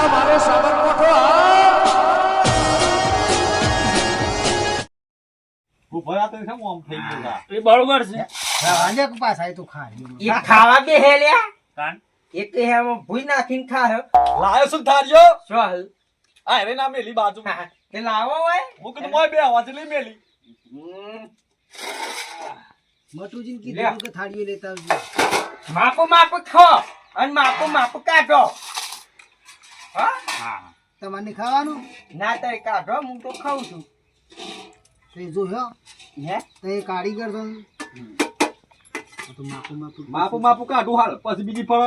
મારો સાબરકોઠો હું ભરા તો કેમ આમ થઈ ગયો એ બરોબર છે આજે પાછા તું ખા એ ખાવા બે હે લ્યા કાન એક હે ભૂઈ નાખીને ખાયો લાયો શું થાર્યો ચાલ આ રે ના મેલી બાજુ તે લાવો હોય હું કીધું મોય બે આવા છે લઈ મેલી મટુજીને કીધું કે થાળીઓ લેતા આવજો. માપો માપો ખો અને માપો માપો કાઢો હા હા તમારે ખાવાનું ના તો કાઢો હું તો ખાઉં છું તો એ જોયો હે તો એ કારીગર છો ને? આ તો માપુ માપુ કાઢું હાલ પછી બીજી પર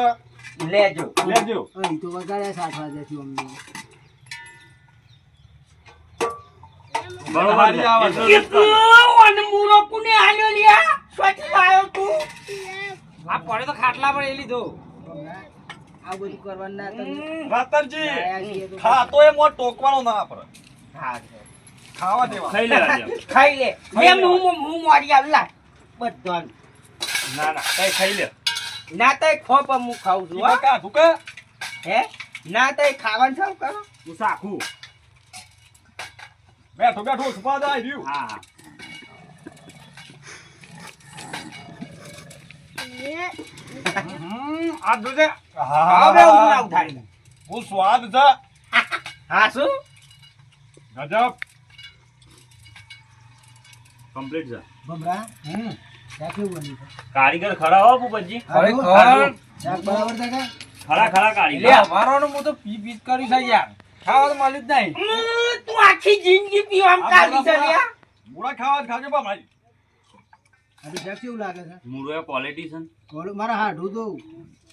લેજો લેજો અહીં તો વગાડ્યા 7 વાગ્યાથી અમને બરોબર હારી આવે છે. અને મૂરો કોને આલ્યો લ્યા સ્વચ્છ લાયો તું આ પડે તો ખાટલા પર એ લીધો આ બધું કરવાનું ના તમે રાતનજી લાયા છીએ તો ખાતો એ મોટ ટોકવાનો ના આપણે હા ખાવા દેવા ખાઈ લે રાજ્ય ખાઈ લે એમ હું મોરી આવલા બધું ના ના કઈ ખાઈ લે ના તો ખો પણ હું ખાઉં છું હો. કાઢું કે હે ના તો ખાવાનું છે કરો હું સાખું બેઠો બેઠો છુપા જાય રહ્યું હા હા આ દૂધે હવે હું ના ઉઠાડી હું સ્વાદ છે હા શું ગજબ કમ્પ્લીટ છે ભમરા શાક કેવું બન્યું છે? કારીગર ખરા હો ભૂપતજી ખરેખર શાક બરાબર છે કે ખરા ખરા કારીગર અમારો હું તો પી પી કરી છે યાર ખાવા તો મળ્યું જ નહીં તું આખી જિંદગી પીવામ કાઢી છે લ્યા મૂળા ખાવા જ ખાજો બા ભાઈ આ તો શાક કેવું લાગે છે મૂળો એ ક્વોલિટી છે ને. ઓલું મારા હાડું તો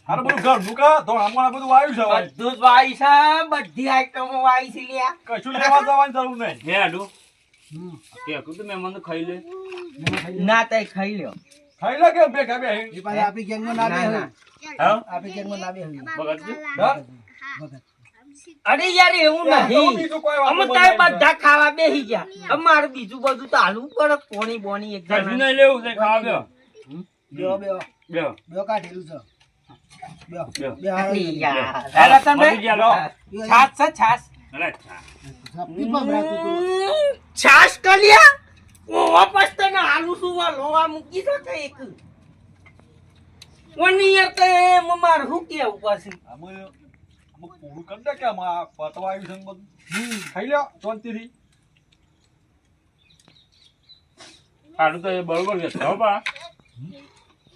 હારું બધું ઘર મુકા તો આમાં બધું વાયુ છે ભાઈ બધું જ વાઈ છે બધી આઈટમો વાઈ છે લ્યા કશું લેવા જવાની જરૂર નહીં હે આડું હમ કે કું તો મહેમાન તો ખાઈ લે ના તો ખાઈ લ્યો ખાઈ લે કે બે ખાઈ બે એ પાછા આપણી ગેંગમાં ના બે ના, હોય ના. હા આપણી ગેંગમાં ના બે હોય બગડજી વખત અરે યાર એવું નહીં બીજું કોઈ વાત અમે તારે બધા ખાવા બેસી ગયા અમારે બીજું બધું તો હાલવું પડે પોણી બોણી એક કશું જણા નહીં લેવું છે ખાવા બેહો. બેહો બેહો બેહો. બેહો કાઢેલું છે બેહો બેહો. બે હારો યાર. મરી ગયા લો. છાસ છે છાસ અરે અચ્છા. સપની ભમરા તું તો છાસ કલિયા ઓવા પસ્તે ને આલુ સુવા લોવા મૂકી દો તો એક ઓની યાર તે મમાર હું કેવું પછી અમે પૂરું કરી દે કે આમાં પતવા આવ્યું છે ને બધું ખાઈ લ્યો શાંતિથી આડું તો એ બરોબર છે હો બા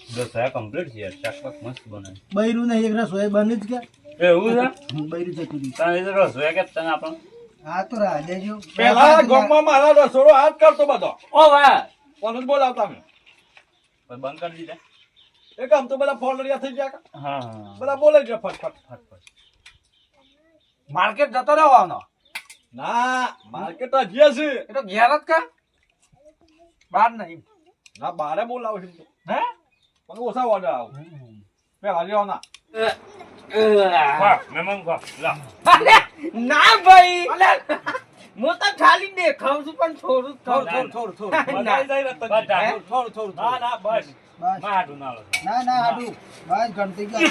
બસ આ કમ્પ્લીટ છે યાર શાક પાક મસ્ત બનાવે બૈરું ને એક રસોઈ બની જ કે એવું છે બૈરું જતું રહ્યું તારે તો રસોઈ કે તને આપણને હા તો રાહ દેજો પેલા ગામમાં મારા રસોડો હાથ કરતો બધો ઓ વાહ કોને બોલાવતા મેં પછી બંધ કરી દીધા એક આમ તો બધા ફોન રહ્યા થઈ ગયા હા હા બધા બોલે છે ફટફટ ફટફટ માર્કેટ જતો રહેવાનો ના માર્કેટ હજી છે એ તો ઘેર જ કા બહાર નહીં ના બારે બોલાવો છે તો હે પણ ઓછા ઓર્ડર આવો પેલા લેવાના વાહ મહેમાન વાહ લા અરે, ના ભાઈ હું તો ખાલી દેખાવ છું પણ થોડું થોડું ના. થોડું ના ના બસ બસ માં હાડું ના લો ના ના હાડું બસ ગણતી ગયો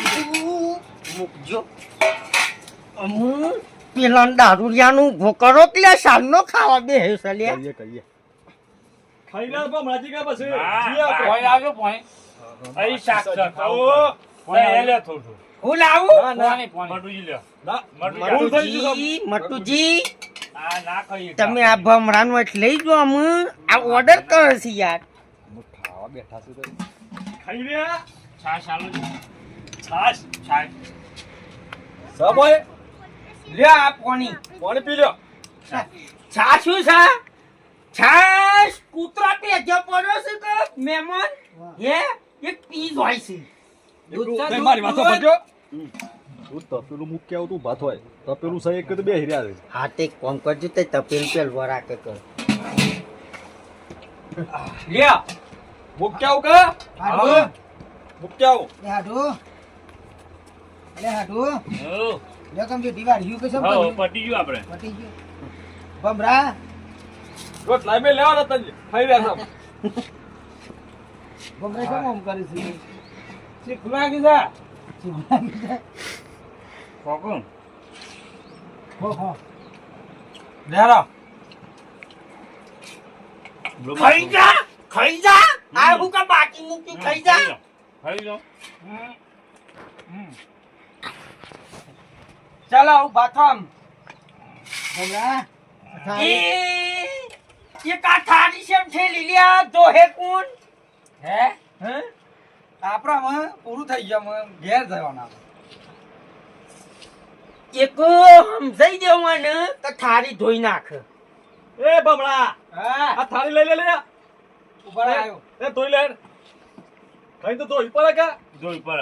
મૂકજો હું પેલા દારૂડિયાનું ઉભો કરો કે સાલનો ખાવા બે હેસલ્યા કરીએ ખાઈ લે પણ રાજી કા પછી હા, જીયા હા. કોઈ આવ્યો પોઈ અહીં શાક છે ખાવું એ લે થોડું હું લાવું મટુજી લે ના મટુજી ભૂલ થઈ ગયું મટુજી આ ના ખાઈએ તમે આ ભમરાનું એટલે લઈ જો અમે આ ઓર્ડર કરે છે યાર ખાવા બેઠા છે તો ખાઈ લે છાશ આલો છાશ છાશ સબ હોય લે આ પાણી પાણી પી લ્યો છાશ શું છે છાશ કૂતરા પે જો પડ્યો છે કે મહેમાન હે એક પીસ હોય છે નહીં, મારી વાતો પડજો તું તપેલું મૂકી આવ તું ભાત હોય તપેલું સહી એક બે હીર્યા છે હા તે કોમ કરજો તે તપેલ પેલ વરાકે કર લે મૂકી આવ કે હાડું મૂકી આવ એ હાડું અરે હાડું ઓ લે કમ બેટી વાળ્યું કે સબ હો કર્યું? પટી ગયું આપણે પટી ગયું ભમરા રોટ લાઈ મે લેવા નતા ખાઈ રહ્યા છે ભમરા કેમ આમ કરે છે શીખવા કીધા કોકમ લેરો ખાઈ જા ખાઈ જા આ હું કા બાકી મૂકી ખાઈ જા ખાઈ જાઓ ચાલો બાથમ ભમરા એ કા થાળી છે ઠેલી લ્યા જો હે કોણ હે હે આપણામાં પૂરું થઈ ગયું ઘેર જવાના એક સમજાઈ દેવાને તો થાળી ધોઈ નાખ એ બમણા હા આ થાળી લઈ લે ઉપર આવ્યો એ ધોઈ લે કઈ તો ધોઈ પડે કે જોઈ પર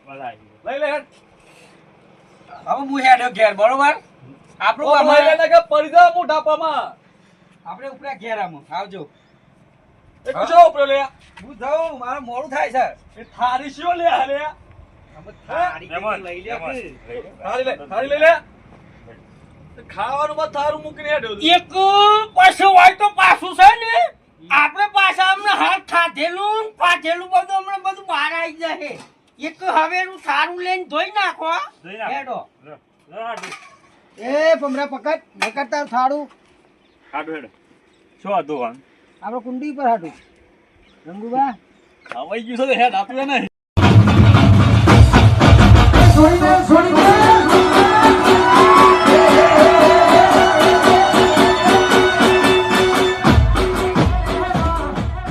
બરાબર લઈ લે હવે હું હેડ્યો ઘેર બરોબર આપણું લઈ લે કે પડી જાવ મોઢાપામાં આપણે ઉપરા ઘેર આમ આવજો એ કુછો ઉપરો લે હું જાઉં મારે મોડું થાય છે એ થાળી શિયો લે હાલે થાળી લઈ લે થાળી લઈ લે ખાવાનું બસ થારું મૂકીને હેડ્યો એક પાછું હોય તો પાછું છે ને આપણે પાછા હમણાં હાથ ખાધેલું પાધેલું બધું હમણાં બધું બહાર આવી જશે એક હવેનું થારું લઈને ધોઈ નાખો ધોઈ નાખો. હેડો એ ભમરા પકડ પકડ તાર થાળું હાડો હેડો શું હતું કામ આપણે કુંડી પર હાડું રંગુબા ખવાઈ ગયું છે હેડ આપ્યું નહીં